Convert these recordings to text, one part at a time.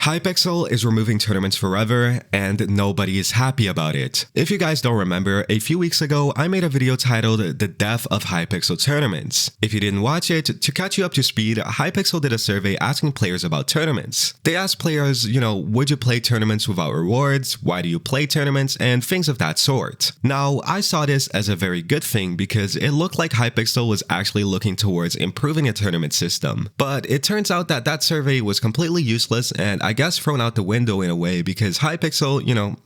Hypixel is removing tournaments forever, and nobody is happy about it. If you guys don't remember, a few weeks ago, I made a video titled The Death of Hypixel Tournaments. If you didn't watch it, to catch you up to speed, Hypixel did a survey asking players about tournaments. They asked players, would you play tournaments without rewards, why do you play tournaments, and things of that sort. Now, I saw this as a very good thing because it looked like Hypixel was actually looking towards improving a tournament system. But it turns out that that survey was completely useless and I guess thrown out the window in a way because Hypixel,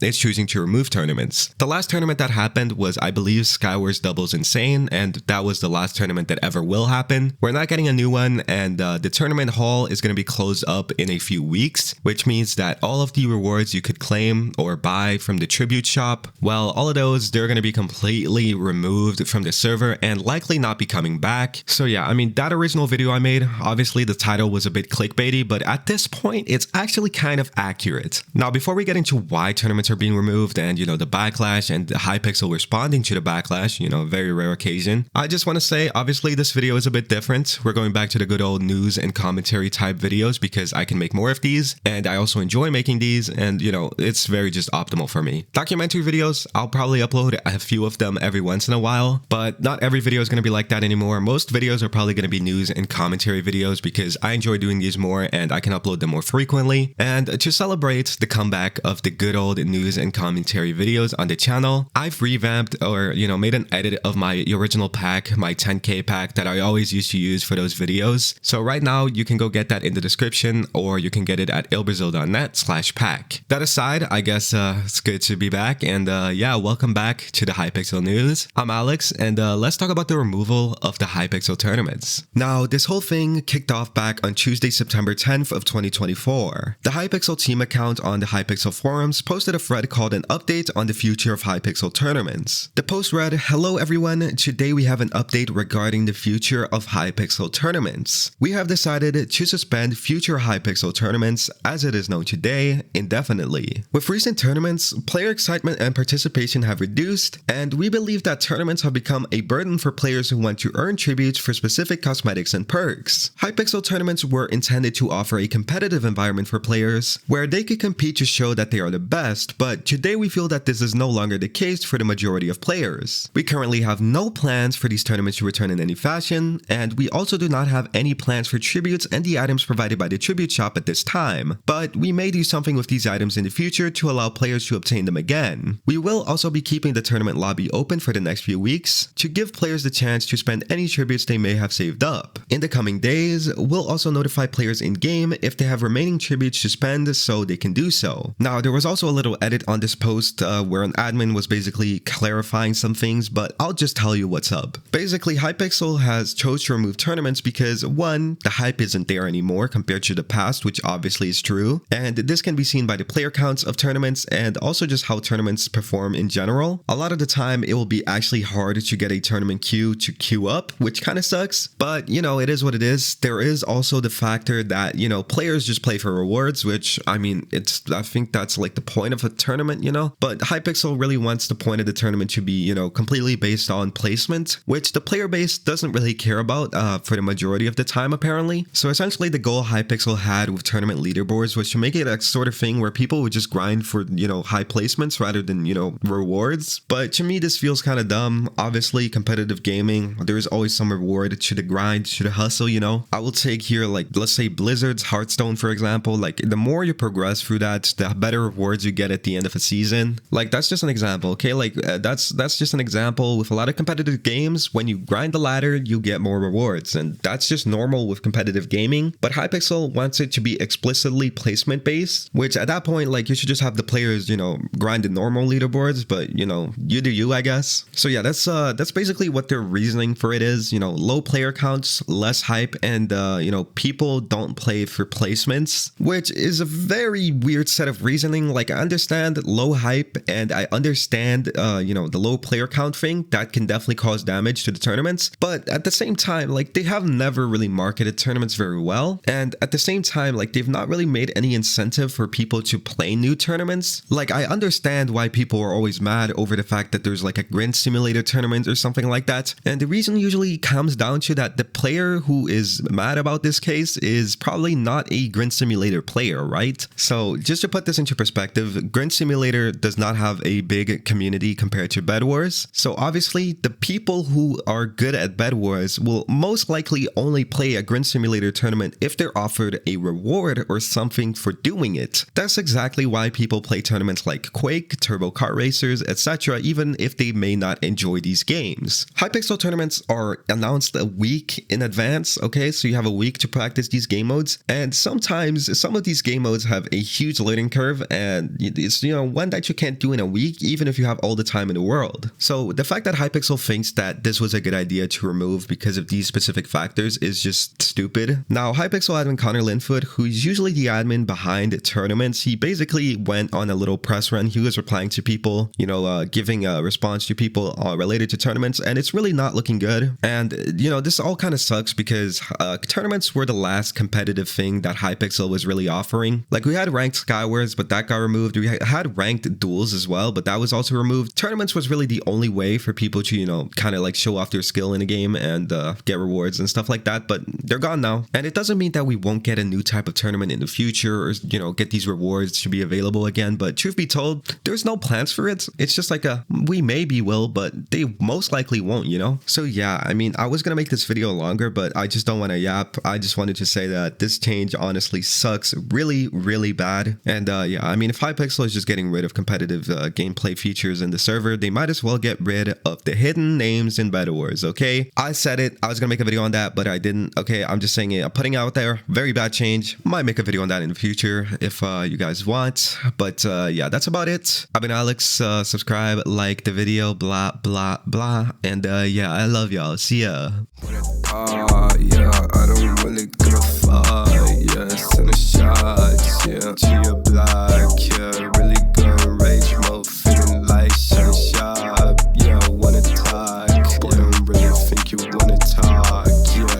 is choosing to remove tournaments. The last tournament that happened was, I believe, Skywars Doubles Insane, and that was the last tournament that ever will happen. We're not getting a new one, and the tournament hall is going to be closed up in a few weeks, which means that all of the rewards you could claim or buy from the tribute shop, well, all of those, they're going to be completely removed from the server and likely not be coming back. So yeah, that original video I made, obviously the title was a bit clickbaity, but at this point, it's actually kind of accurate. Now, before we get into why tournaments are being removed and, the backlash and the Hypixel responding to the backlash, very rare occasion, I just want to say, obviously, this video is a bit different. We're going back to the good old news and commentary type videos because I can make more of these, and I also enjoy making these, and, it's very just optimal for me. Documentary videos, I'll probably upload a few of them every once in a while, but not every video is going to be like that anymore. Most videos are probably going to be news and commentary videos because I enjoy doing these more and I can upload them more frequently. And to celebrate the comeback of the good old news and commentary videos on the channel, I've revamped or, made an edit of my original pack, my 10K pack that I always used to use for those videos. So right now you can go get that in the description or you can get it at ilbrazil.net/pack. That aside, I guess it's good to be back and yeah, welcome back to the Hypixel news. I'm Alex and let's talk about the removal of the Hypixel tournaments. Now, this whole thing kicked off back on Tuesday, September 10th of 2024. The Hypixel team account on the Hypixel forums posted a thread called an update on the future of Hypixel tournaments. The post read, "Hello everyone, today we have an update regarding the future of Hypixel tournaments. We have decided to suspend future Hypixel tournaments as it is known today indefinitely. With recent tournaments, player excitement and participation have reduced, and we believe that tournaments have become a burden for players who want to earn tributes for specific cosmetics and perks. Hypixel tournaments were intended to offer a competitive environment for players where they could compete to show that they are the best, but today we feel that this is no longer the case for the majority of players. We currently have no plans for these tournaments to return in any fashion, and we also do not have any plans for tributes and the items provided by the tribute shop at this time, but we may do something with these items in the future to allow players to obtain them again. We will also be keeping the tournament lobby open for the next few weeks to give players the chance to spend any tributes they may have saved up. In the coming days, we'll also notify players in-game if they have remaining tributes to spend so they can do so." Now, there was also a little edit on this post where an admin was basically clarifying some things, but I'll just tell you what's up. Basically, Hypixel has chose to remove tournaments because, one, the hype isn't there anymore compared to the past, which obviously is true, and this can be seen by the player counts of tournaments and also just how tournaments perform in general. A lot of the time, it will be actually hard to get a tournament queue to queue up, which kind of sucks, but, it is what it is. There is also the factor that, players just play for rewards, which, I think that's like the point of a tournament, but Hypixel really wants the point of the tournament to be, completely based on placement, which the player base doesn't really care about for the majority of the time, apparently. So essentially the goal Hypixel had with tournament leaderboards was to make it a sort of thing where people would just grind for, high placements rather than, rewards. But to me, this feels kind of dumb. Obviously, competitive gaming, there's always some reward to the grind, to the hustle, I will take here, like, let's say Blizzard's Hearthstone, for example. Like, the more you progress through that, the better rewards you get at the end of a season. Like, that's just an example, okay? Like, that's just an example. With a lot of competitive games, when you grind the ladder, you get more rewards, and that's just normal with competitive gaming. But Hypixel wants it to be explicitly placement based, which at that point, like, you should just have the players, grind the normal leaderboards, but, you do you, I guess. So yeah, that's basically what their reasoning for it is. Low player counts, less hype, and people don't play for placements, which is a very weird set of reasoning. Like, I understand low hype and I understand the low player count thing that can definitely cause damage to the tournaments, but at the same time, like, they have never really marketed tournaments very well, and at the same time, like, they've not really made any incentive for people to play new tournaments. Like, I understand why people are always mad over the fact that there's like a grind simulator tournament or something like that, and the reason usually comes down to that the player who is mad about this case is probably not a grind simulator player, right? So just to put this into perspective, Grid Simulator does not have a big community compared to Bed Wars. So obviously the people who are good at Bed Wars will most likely only play a Grid Simulator tournament if they're offered a reward or something for doing it. That's exactly why people play tournaments like Quake, Turbo Car Racers, etc., even if they may not enjoy these games. Hypixel tournaments are announced a week in advance, okay? So you have a week to practice these game modes, and sometimes some of these game modes have a huge learning curve, and it's, one that you can't do in a week, even if you have all the time in the world. So the fact that Hypixel thinks that this was a good idea to remove because of these specific factors is just stupid. Now, Hypixel admin Connor Linfoot, who's usually the admin behind tournaments, he basically went on a little press run. He was replying to people, giving a response to people related to tournaments, and it's really not looking good. And, this all kind of sucks because tournaments were the last competitive thing that Hypixel was really offering. Like, we had ranked Skywars, but that got removed. We had ranked duels as well, but that was also removed. Tournaments was really the only way for people to, kind of like show off their skill in a game and get rewards and stuff like that, but they're gone now. And it doesn't mean that we won't get a new type of tournament in the future or, get these rewards to be available again, but truth be told, there's no plans for it. It's just like we maybe will, but they most likely won't, So yeah, I mean, I was gonna make this video longer, but I just don't want to yap. I just wanted to say that this change honestly sucks really, really bad. And yeah, I mean, if Hypixel is just getting rid of competitive gameplay features in the server, they might as well get rid of the hidden names in Bed Wars, okay? I said it. I was gonna make a video on that, but I didn't. Okay, I'm just saying it. I'm putting it out there. Very bad change. Might make a video on that in the future if you guys want. But yeah, that's about it. I've been Alex. Subscribe, like the video, blah, blah, blah. And yeah, I love y'all. See ya. Yeah, I don't really give a fuck. Yeah, send a shot. Yeah.